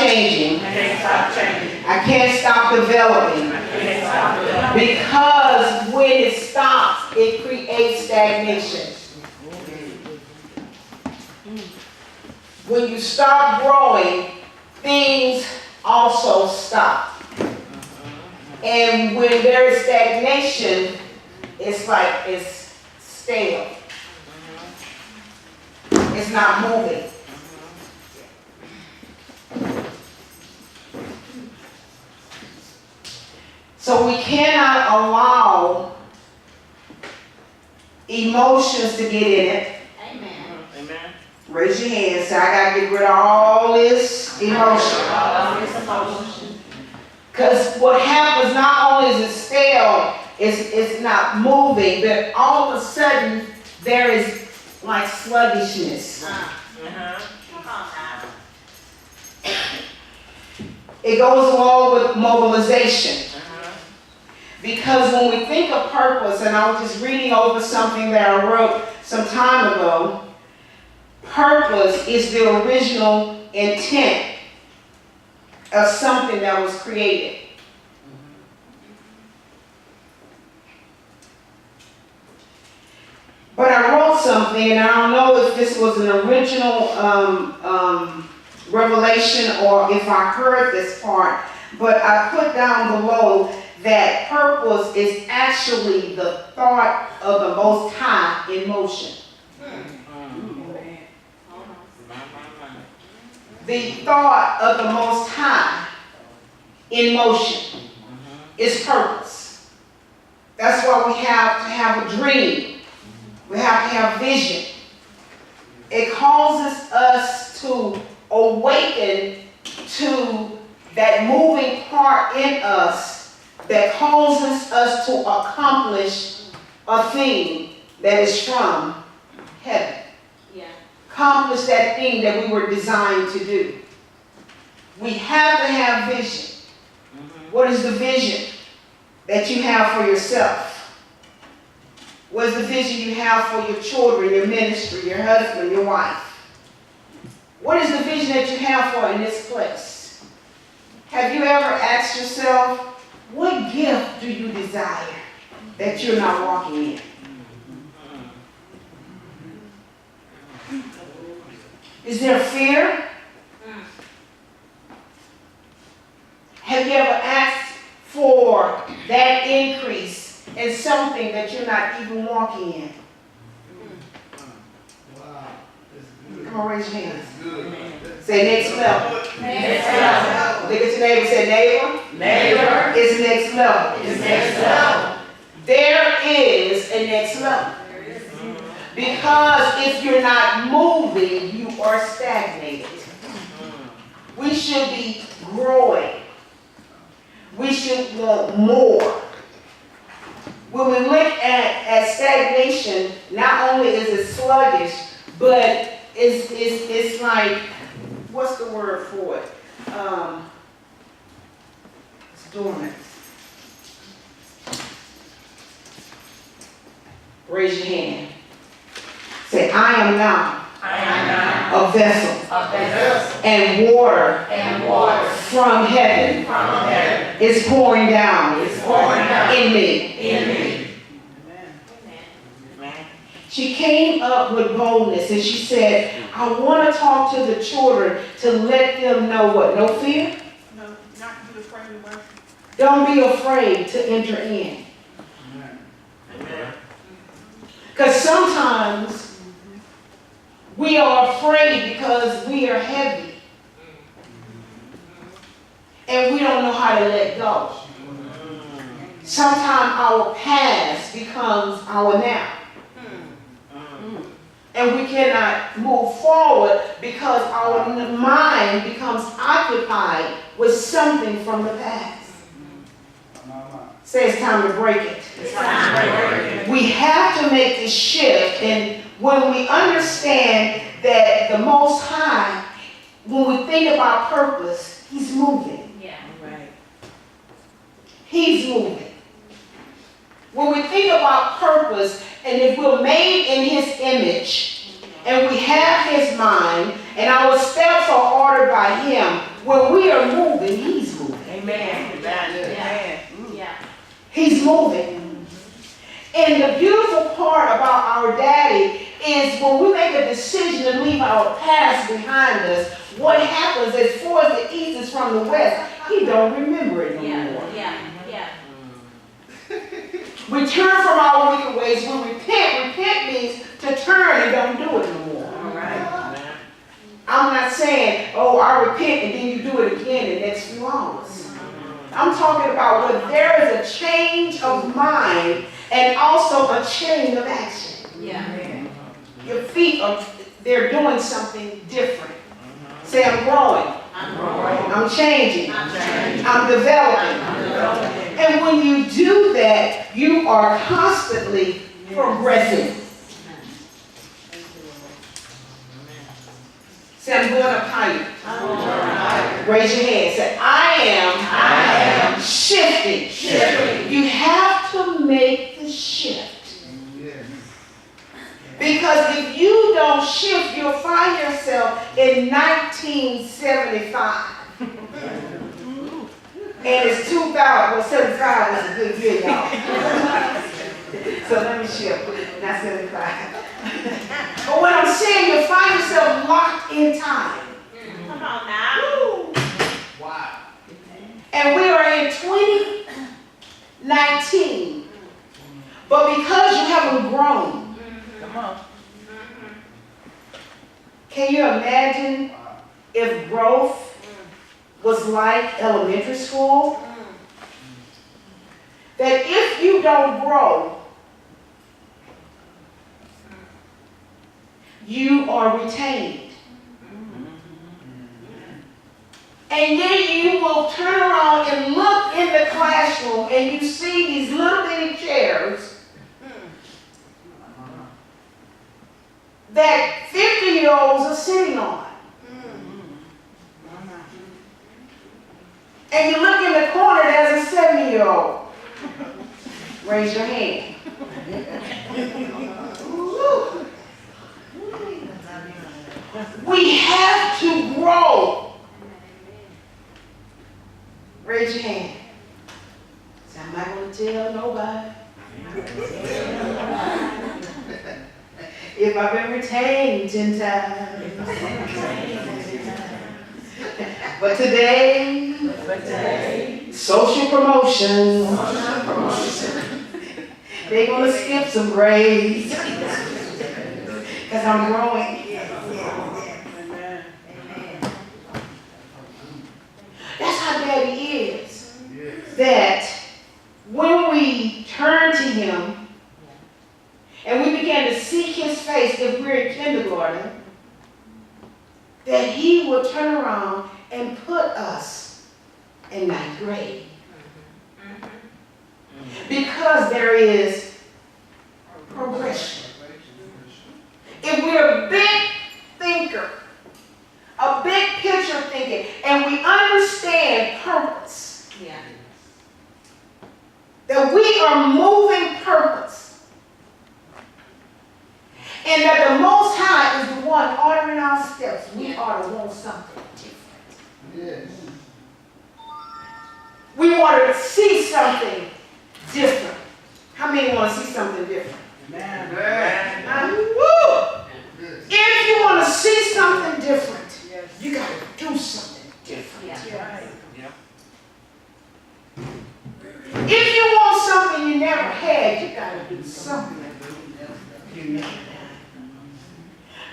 changing. I can't stop changing. I can't stop developing. I can't stop developing. Because when it stops, it creates stagnation. When you stop growing, things also stop. And when there is stagnation, it's like it's stale. It's not moving. So we cannot allow emotions to get in it. Amen. Amen. Raise your hand. Say, I got to get rid of all this emotion. Because what happens, not only is it stale, it's not moving, but all of a sudden there is like sluggishness. It goes along with mobilization. Because when we think of purpose, and I was just reading over something that I wrote some time ago, purpose is the original intent of something that was created. But I wrote something, and I don't know if this was an original revelation or if I heard this part, but I put down below that purpose is actually the thought of the Most High in motion. The thought of the Most High in motion is purpose. That's why we have to have a dream. We have to have vision. It causes us to awaken to that moving part in us that causes us to accomplish a thing that is from heaven. Yeah. Accomplish that thing that we were designed to do. We have to have vision. What is the vision that you have for yourself? What is the vision you have for your children, your ministry, your husband, your wife? What is the vision that you have for in this place? Have you ever asked yourself, what gift do you desire that you're not walking in? Is there fear? Have you ever asked for that increase in something that you're not even walking in? Come on, raise your hands. Say next level. Next level. Look at your neighbor. Say neighbor. Neighbor. It's next level. It's next level. There is a next level. Because if you're not moving, you are stagnated. We should be growing. We should want more. When we look at stagnation, not only is it sluggish, but it's like, what's the word for it? It's dormant. Raise your hand. Say, I am now a vessel, and water from heaven is pouring down in me. She came up with boldness and she said, I want to talk to the children to let them know what? No fear? No, not to be afraid of worship. Don't be afraid to enter in. Because sometimes we are afraid because we are heavy. And we don't know how to let go. Sometimes our past becomes our now. And we cannot move forward because our mind becomes occupied with something from the past. Say it's time to break it. It's time to break it. We have to make this shift, and when we understand that the Most High, when we think about purpose, He's moving. Yeah. Right. He's moving. When we think about purpose, and if we're made in His image, and we have His mind, and our steps are ordered by Him, When we are moving, he's moving. Amen. Amen. Yeah. He's moving. And the beautiful part about our daddy is when we make a decision to leave our past behind us, what happens as far as the east is from the west, he don't remember it no more. Yeah. We turn from our wicked ways. We repent. Repent means to turn and don't do it no more. All right. I'm not saying, oh, I repent and then you do it again the next few hours. I'm talking about when there is a change of mind and also a change of action. Yeah. Your feet they're doing something different. Say, I'm growing. I'm changing. I'm developing. And when you do that, you are constantly progressing. Say, I'm going up higher. Raise your hand. Say, I am shifting. You have to make the shift. Because if you don't shift, you'll find yourself in 1975. And it's 2000. Well, 75 is a good year, y'all. So let me shift. Not 75. But what I'm saying, you'll find yourself locked in time. Come on now. Woo. Wow. And we are in 2019. But because you haven't grown, Come on. can you imagine if growth was like elementary school? That if you don't grow, you are retained. And then you will turn around and look in the classroom and you see these little bitty chairs that 50-year-olds are sitting on. And you look in the corner, there's a 70-year-old. Raise your hand. We have to grow. Raise your hand. So I'm not going to tell nobody. If I've been retained 10 times. But today, social promotion. They're going to skip some grades. Because I'm growing. That's how Daddy is. That when we turn to Him and we begin to seek His face, if we're in kindergarten, that He will turn around and put us in 9th grade. Because there is progression. If we're a big thinker, a big picture thinking, and we understand purpose, that we are moving purpose, and that the Most High is the one ordering our steps, we ought to want something different. We want to see something different. How many want to see something different? Woo! If you want to see something different, you got to do something different. If you want something you never had, you got to do something you never had.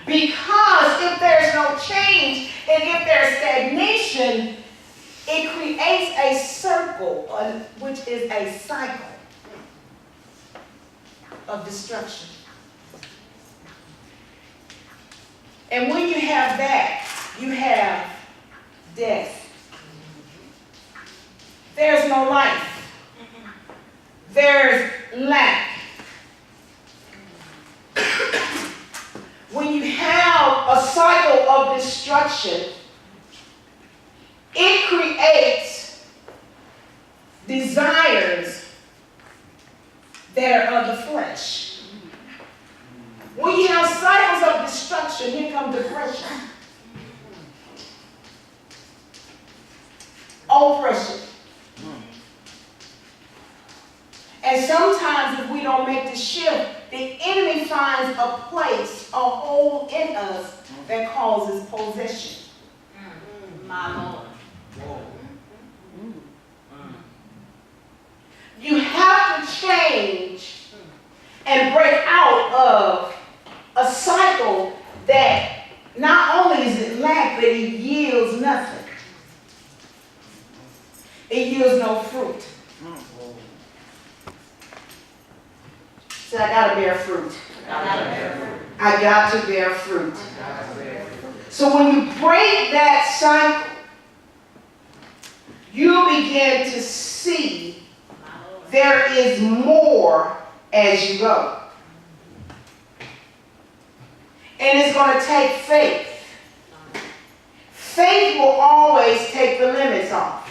Because if there's no change and if there's stagnation, it creates a circle, which is a cycle of destruction. And when you have that, you have death. There's no life. There's lack. When you have a cycle of destruction, it creates desires that are of the flesh. When you have cycles of destruction, here comes depression. oppression. And sometimes if we don't make the shift, the enemy finds a place, a hole in us that causes possession. My Lord. You have to change and break out of a cycle that not only is it lack, but it yields nothing. It yields no fruit. So I gotta bear fruit. I got to bear fruit. So when you break that cycle, you begin to see there is more as you go. And it's going to take faith. Faith will always take the limits off.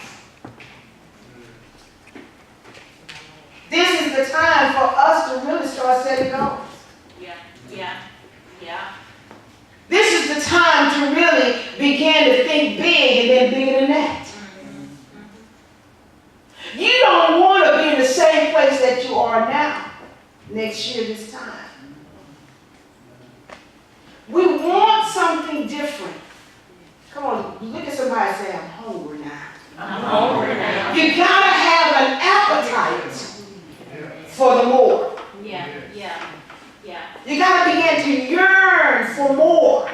This is the time for us to really start setting goals. Yeah. This is the time to really begin to think big and then bigger than that. You don't want to be in the same place that you are now next year this time. We want something different. Come on, look at somebody and say, I'm hungry now. I'm hungry now. You gotta have an appetite for the more. Yeah. You gotta begin to yearn for more.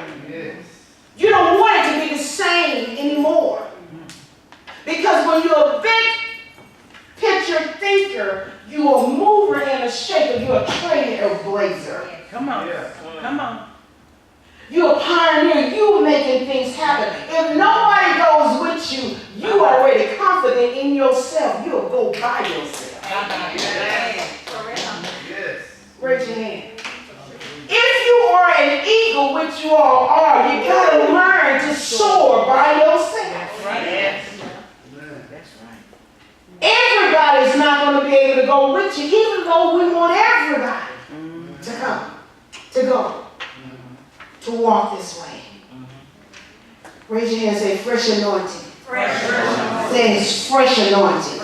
You don't want it to be the same anymore. Because when you're a big picture thinker, you're a mover and a shaker, you're a trailblazer. Come on. Come on. You're a pioneer, you're making things happen. If nobody goes with you, you are already confident in yourself. You'll go by yourself. Raise your hand. If you are an eagle, which you all are, you gotta learn to soar by yourself. Right. Everybody's not going to be able to go with you, even though we want everybody to come, to go, to walk this way. Raise your hand and say, fresh anointing. Say, it's fresh anointing.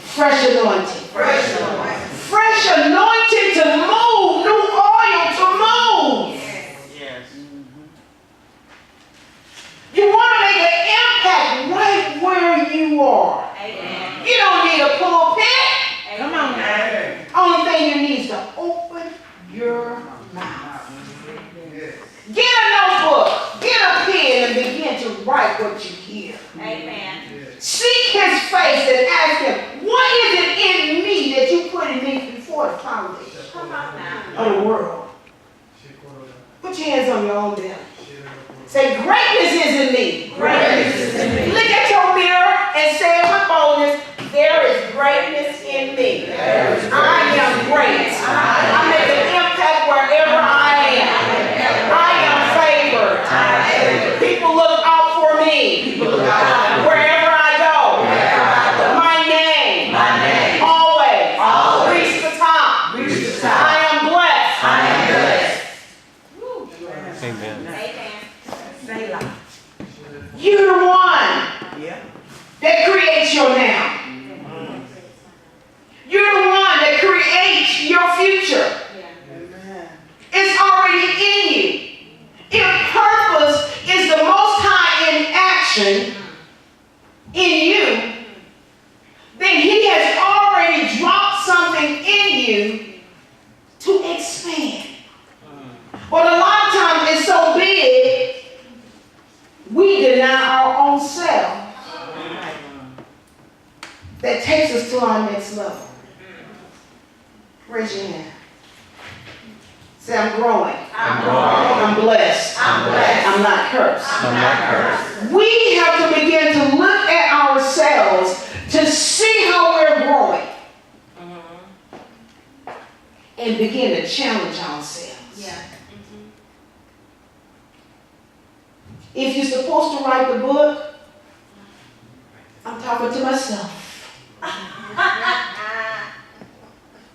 Fresh anointing. Fresh anointing to move, new oil to move. Yes. You want to make an impact right where you are. Amen. You don't need a pulpit. Come on now. Only thing you need is to open your mouth. Get a notebook, get a pen, and begin to write what you hear. Amen. Seek his face and ask him, what is it in me that you put in me before the foundation Come on now. of the world? Put your hands on your own belly. Say, greatness is in me. Greatness is in me. Look at your mirror and say it with boldness, there is greatness in me. I am great. I make an impact wherever I am. I am favored. People look out for me. Wherever I go. My name. Always. Reach the top. I am blessed. Amen. Amen. You're the one Yeah. that creates your now. You're the one that creates your future. Amen. It's already in you. If purpose is the Most High in action in you, then He has already dropped something in you to expand. But a lot of times it's so big, we deny our own self that takes us to our next level. Raise your hand. Say, I'm growing. I'm blessed. I'm not cursed. We have to begin to look at ourselves to see how we're growing and begin to challenge ourselves. Yeah. If you're supposed to write the book, I'm talking to myself.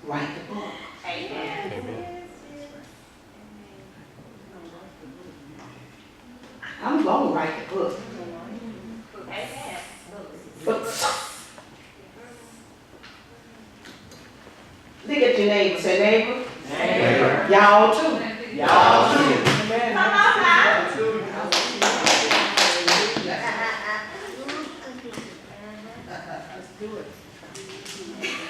Write the book. Amen. I'm going to write the book. Amen. Say neighbor. Neighbor. Y'all too. Y'all too. Come on now.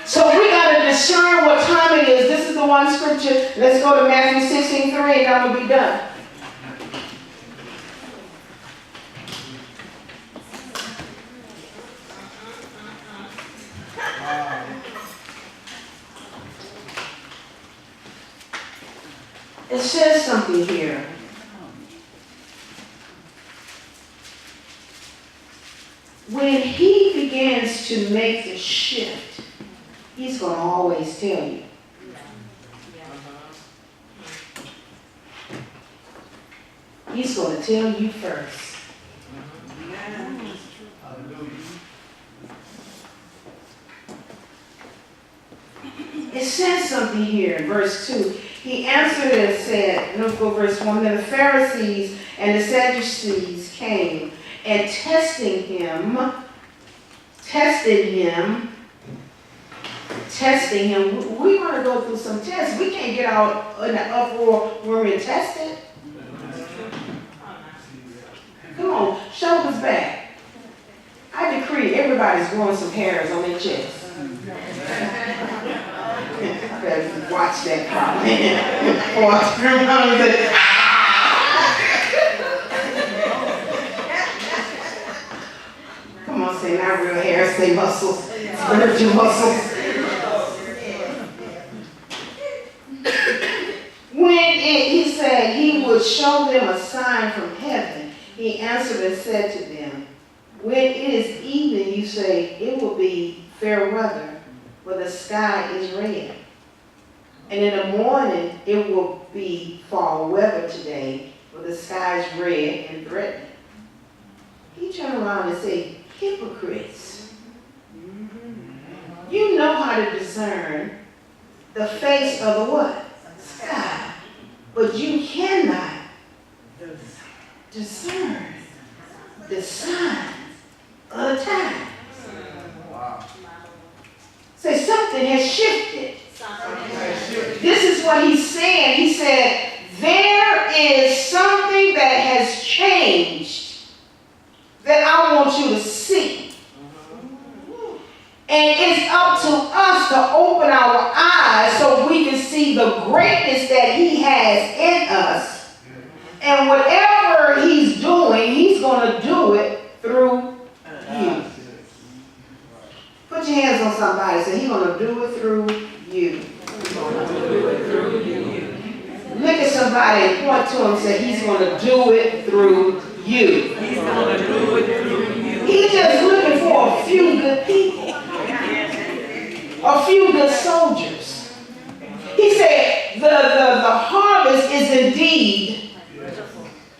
So we got to discern what time it is. This is the one scripture. Let's go to Matthew 16:3 and then we'll be done. It says something here. When he begins to make the shift, he's going to always tell you. He's going to tell you first. It says something here in verse 2. He answered and said, let's go verse 1, then the Pharisees and the Sadducees came and tested him. We're going to go through some tests. We can't get out in the uproar when we're tested. Come on, shoulders back. I decree everybody's growing some hairs on their chest. I better watch that probably. Or I turn around and say, come on, say not real hair, say muscles. Spiritual muscles. He said he would show them a sign from heaven, he answered and said to them, when it is evening, you say, it will be fair weather, for the sky is red. And in the morning, it will be fall weather today, for the sky is red and threatening. He turned around and said, hypocrites. You know how to discern the face of the what? Sky. But you cannot discern the signs of the times. Say something has shifted. This is what he's saying. He said, there is something that has changed that I want you to see. And it's up to us to open our eyes so we can see the greatness that he has in us. And whatever he's doing, he's going to do it through you. Put your hands on somebody and say, he's going to do it through you. Look at somebody and point to him and say, he's going to do it through you. He's going to do it through you. He's just looking for a few good people. A few good soldiers. He said, the harvest is indeed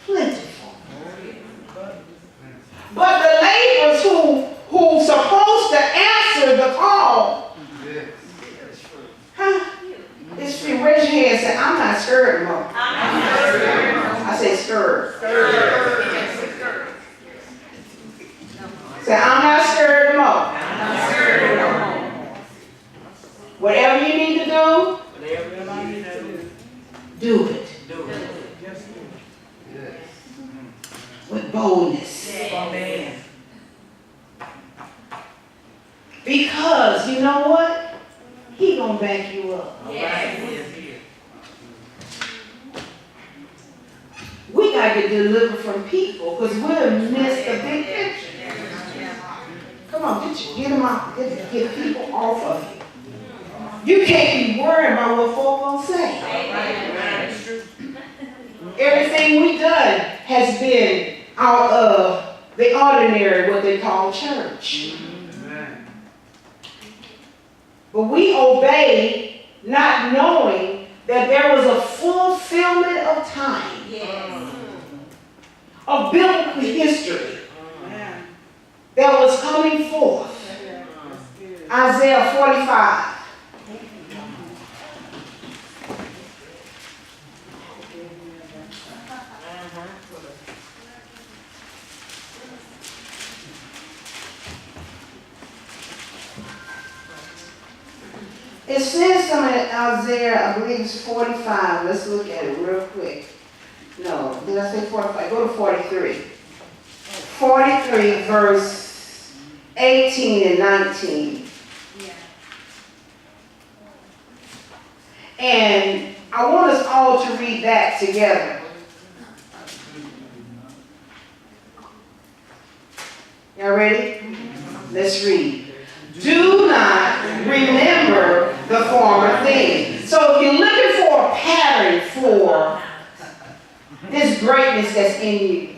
plentiful. But the laborers who supposed to answer the call, it's free. Raise your hand and say, I'm not scared anymore. I say scared. Say, I'm not scared anymore. Whatever you need to do, do it. With boldness. Because you know what? He gonna back you up. We gotta get delivered from people because we'll miss the big picture. Come on, get them out. Get people off of you. You can't be worried about what folk gonna say. Everything we done has been out of the ordinary, what they call church. But we obeyed, not knowing that there was a fulfillment of time, of biblical history that was coming forth. Isaiah 45. It says something in Isaiah, I believe it's 45. Let's look at it real quick. No, did I say 45? Go to 43. 43 verse 18 and 19. And I want us all to read that together. Y'all ready? Let's read. Do not remember the former things. So if you're looking for a pattern for this greatness that's in you,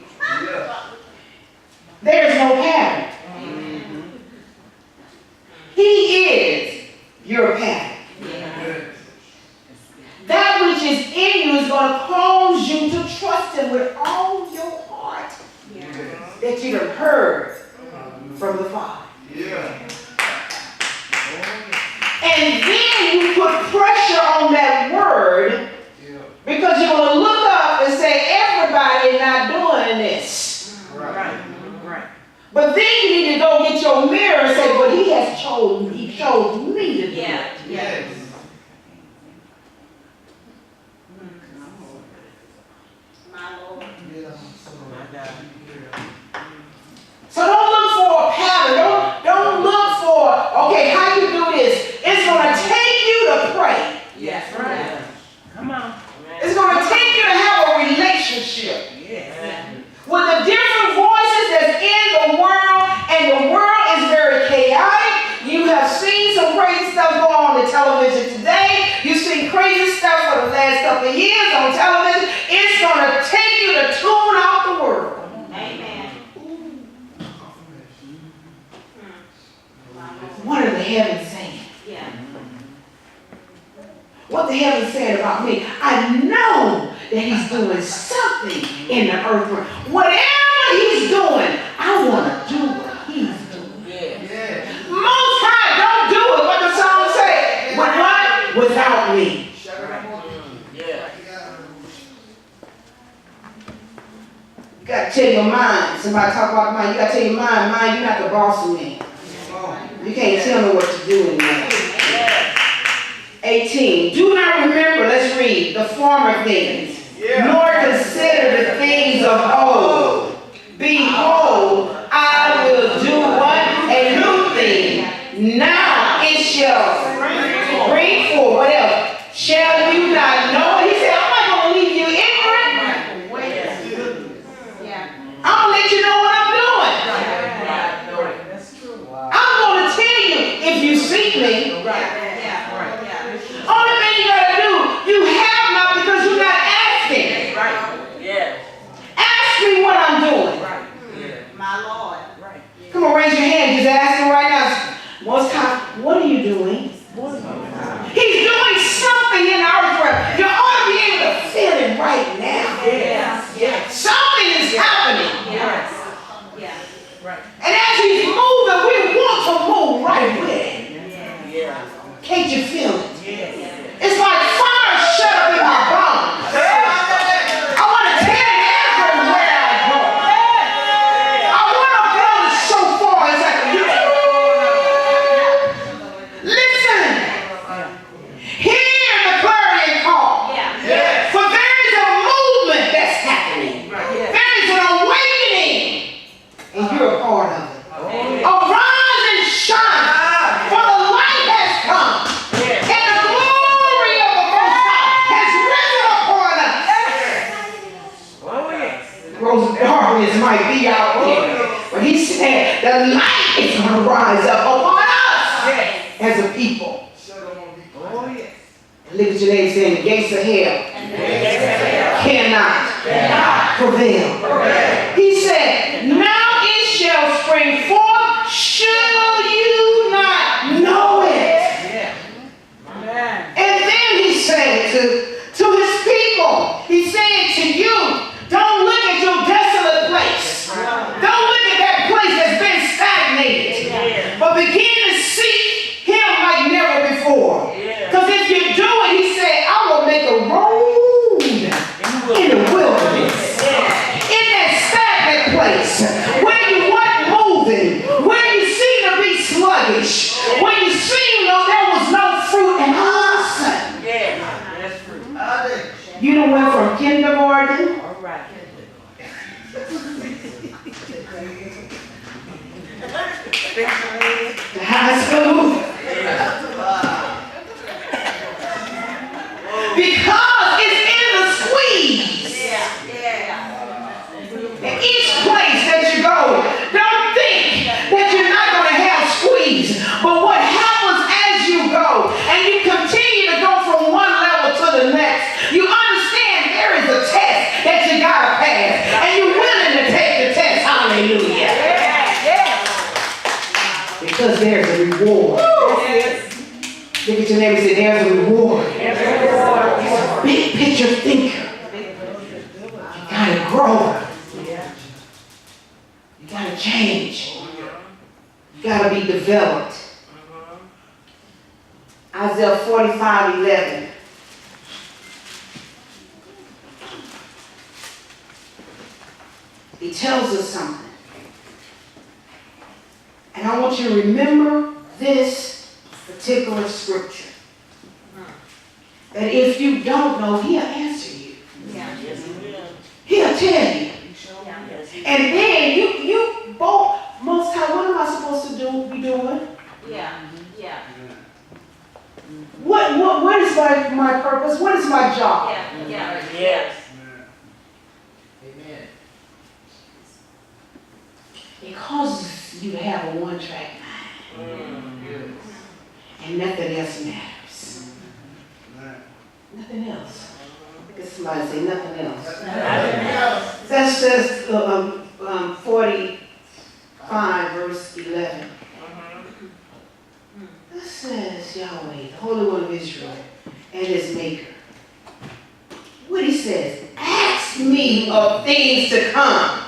there's no pattern. He is your pattern. That which is in you is going to cause you to trust Him with all your heart that you have heard from the Father. And then you put pressure on that word because you're going to look up and say, everybody is not doing this. Right. But then you need to go get your mirror and say, but He has chosen, He chose me to do it. Yes. My Lord. So don't look for a pattern. Don't look for, okay, how you do this. It's going to take you to pray. Yes, right. Come on. It's going to take you to have a relationship Yes. with the different voices that's in the world, and the world is very chaotic. You have seen some crazy stuff go on the television today. You've seen crazy stuff for the last couple of years on television. It's going to take you to tune out the world. Amen. What are the heavens saying? Yeah. What the heavens saying about me? I know that He's doing something in the earth realm. Whatever He's doing, I want to do what He's doing. Most High don't do it. What the song say? With what? Without me. You got to tell your mind. Somebody talk about mind. You got to tell your mind, you're not the boss of me. You can't tell me what to do anymore. 18. Do not remember, let's read, the former things, nor consider the things of old. Behold, I will do what? A new thing. Now it shall bring forth. What else? Shall you not know it? He said, I'm not going to leave you ignorant. Yeah. I'm going to let you know what I'm doing. I'm going to tell you if you seek me. Only thing you got to do, you have not because you're not asking. Ask me what I'm doing. My Lord. Come on, raise your hand. Just ask Him right now. Most High, what are you doing? He's doing something in our realm. You ought to be able to feel it right now. Something is happening. And as He's moving, we want to move right with it. Can't you feel it? It's like fire shut up in my bones. I want to tell it everywhere I go. I want to blow the shofar. It's like, listen. Hear the clarion call. For there is a movement that's happening. There is an awakening. And you're a part of it. Arise and shine. For the light has come. And the glory of the Most High has risen upon us. Rose of darkness might be out there. But He said the light is going to rise up upon us as a people. Look at your neighbor saying, the gates of hell cannot prevail. He said, now it shall spring forth. Shall you not know it? And then He said to His people, He said to you, don't look at your desolate place. Don't look at that place that's been stagnated. But begin to seek Him like never before. Because if you do it, He said, I will make a road in the wilderness. In that The high school. Because it's in the squeeze. In each place that you go, don't think that you're not going to have squeeze. But what happens as you go and you continue to go from one level to the next, you understand there is a test that you got to pass. And you're willing to take the test. Hallelujah. Because there's a reward. Look at your neighbor and say, there's a reward. He's a big picture thinker. You gotta grow. You gotta change. You gotta be developed. Isaiah 45:11. He tells us something. And I want you to remember this particular scripture. That if you don't know, he'll answer you. He'll tell you. And then you both, most time, what am I supposed to be doing? What is my purpose? What is my job? Amen. It causes you to have a one-track mind. And nothing else matters. Nothing else. Look at somebody say nothing else. That says 45 verse 11. That says Yahweh, the Holy One of Israel, and his Maker. What he says, ask me of things to come.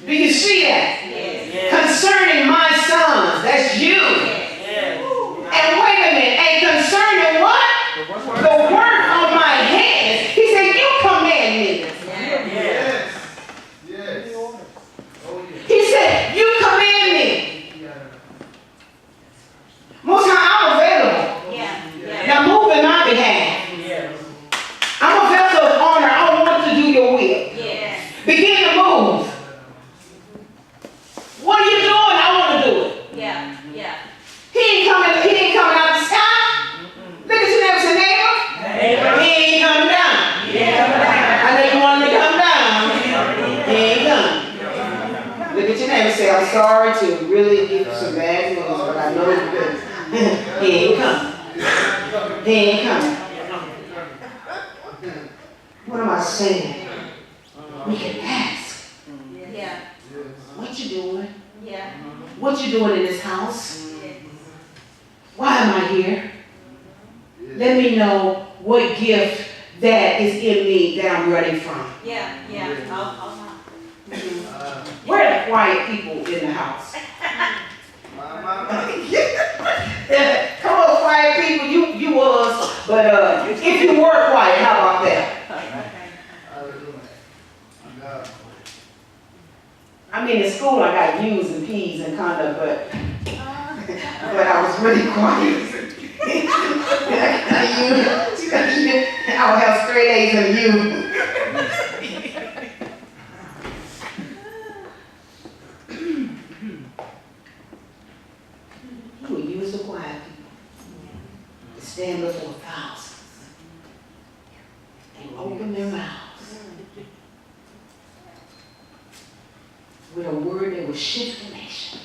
Do you see that? Concerning my sons, that's you. And wait a minute, and concerning what? The work of my hands. He said, you command me. He said, you command me. Most time I'm available. Now move in my behalf. I'm a vessel of honor. I want to do your will. Begin to move. What are you doing? I want to do it. He ain't coming out the sky. Look at your neighbor, neighbor. He ain't coming down. I know you want him to come down. He ain't coming. Look at your neighbor and say, I'm sorry to really give you some bad news, but I know you good. He ain't coming. He ain't coming. What am I saying? We can ask. What you doing? What you doing in this house? Why am I here? Let me know what gift that is in me that I'm running from. Where are the quiet people in the house? Come on, quiet people, you was, but if you were quiet, how about that? I mean, in school I got U's and P's and conduct, but I was really quiet. I would have straight A's and U. He would use the quiet people to stand before thousands and open their mouths with a word that would shift the nation.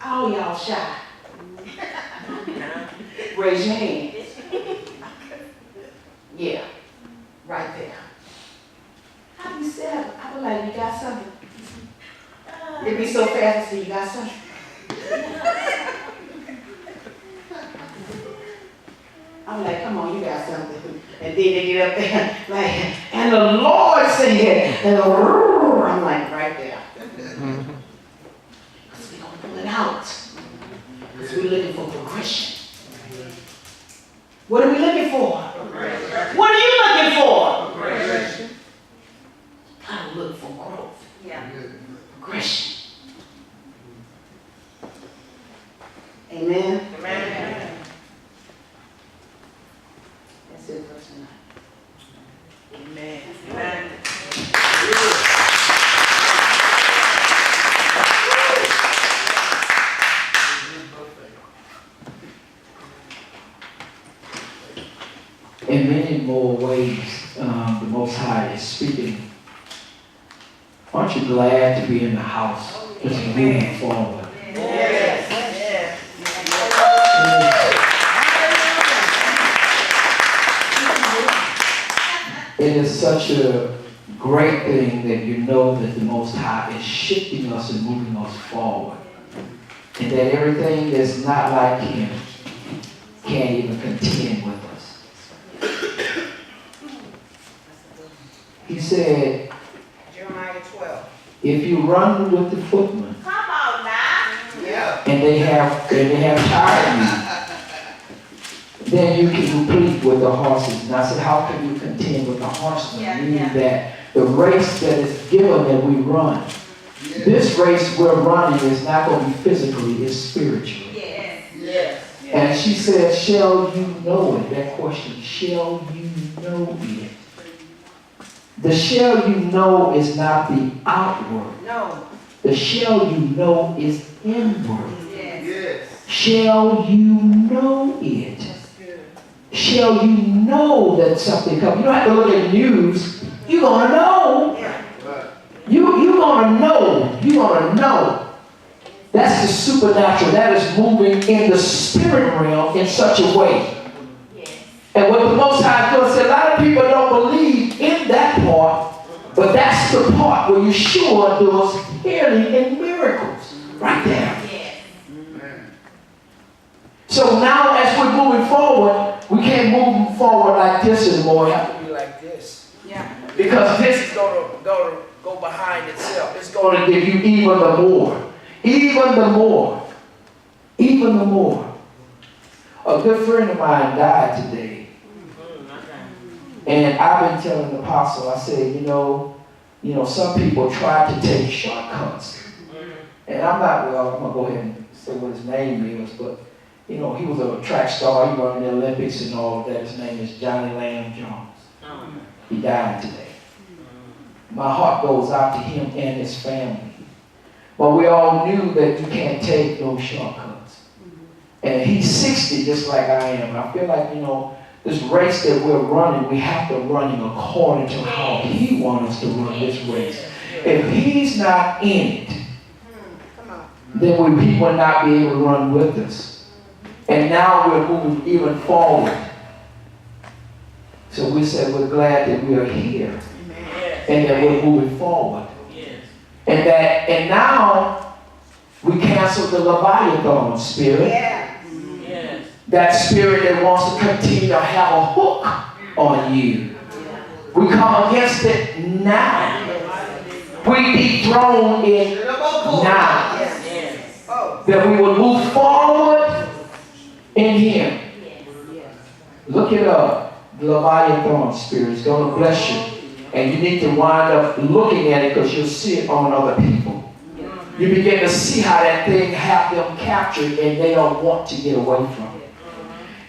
All y'all shy. Raise your hand. Yeah, right there. How do you say that? I would like, you got something? It'd be so fast to see you got something. I'm like, come on, you got something. And then they get up there, like, and the Lord said, and I'm like, right there. Because we're going to pull it out. Because we're looking for progression. What are we looking for? What are you looking for? Progression. Gotta look for growth. Progression. Amen. Amen. That's it for tonight. Amen. Amen. more ways the Most High is speaking. Aren't you glad to be in the house, just moving forward? Yes. It is such a great thing that you know that the Most High is shifting us and moving us forward. And that everything that's not like Him can't even contend with us. He said, Jeremiah 12. if you run with the footmen Come on now. Yeah. and they have tired you, then you can complete with the horses. And I said, how can you contend with the horsemen? Meaning that the race that is given that we run, this race we're running is not going to be physically, it's spiritual. Yes. And she said, shall you know it? That question, shall you know it? The shall you know is not the outward. No. The shall you know is inward. Yes. Shall you know it? That's good. Shall you know that something comes? You don't have to look at the news. You're going to know. Yeah. You're going to know. You're going to know. That's the supernatural. That is moving in the spirit realm in such a way. Yes. And what the Most High is doing, a lot of people don't believe in that part, but that's the part where Yeshua does healing and miracles. Right there. Yes. So now as we're moving forward, we can't move forward like this anymore. We have to be like this. Yeah. Because this is going to go behind itself. It's going to give you even the more. Even the more. Even the more. A good friend of mine died today. And I've been telling the apostle, I said, you know, some people try to take shortcuts. And I'm going to go ahead and say what his name is, but, he was a track star. He won the Olympics and all of that. His name is Johnny Lamb Jones. He died today. My heart goes out to him and his family. But we all knew that you can't take those shortcuts. And he's 60 just like I am. I feel like, this race that we're running, we have to run it according to how he wants us to run this race. If he's not in it, then he will not be able to run with us. And now we're moving even forward. So we said we're glad that we are here. And that we're moving forward. And now we cancel the Leviathan spirit. Yeah. That spirit that wants to continue to have a hook on you. We come against it now. We dethrone it now. That we will move forward in Him. Look it up. The Leviathan spirit is going to bless you. And you need to wind up looking at it because you'll see it on other people. You begin to see how that thing have them captured and they don't want to get away from it.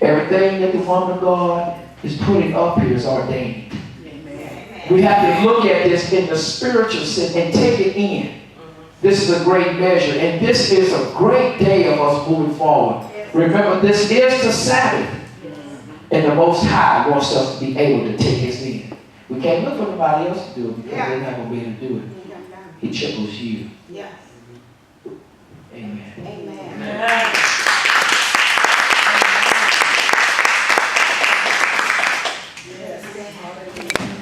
Everything that the woman of God is putting up here is ordained. We have to look at this in the spiritual sense and take it in. This is a great measure. And this is a great day of us moving forward. Remember, this is the Sabbath. And the Most High wants us to be able to take us in. We can't look for nobody else to do it because they're not going to be able to do it. He chose you. Yes. Amen. Amen.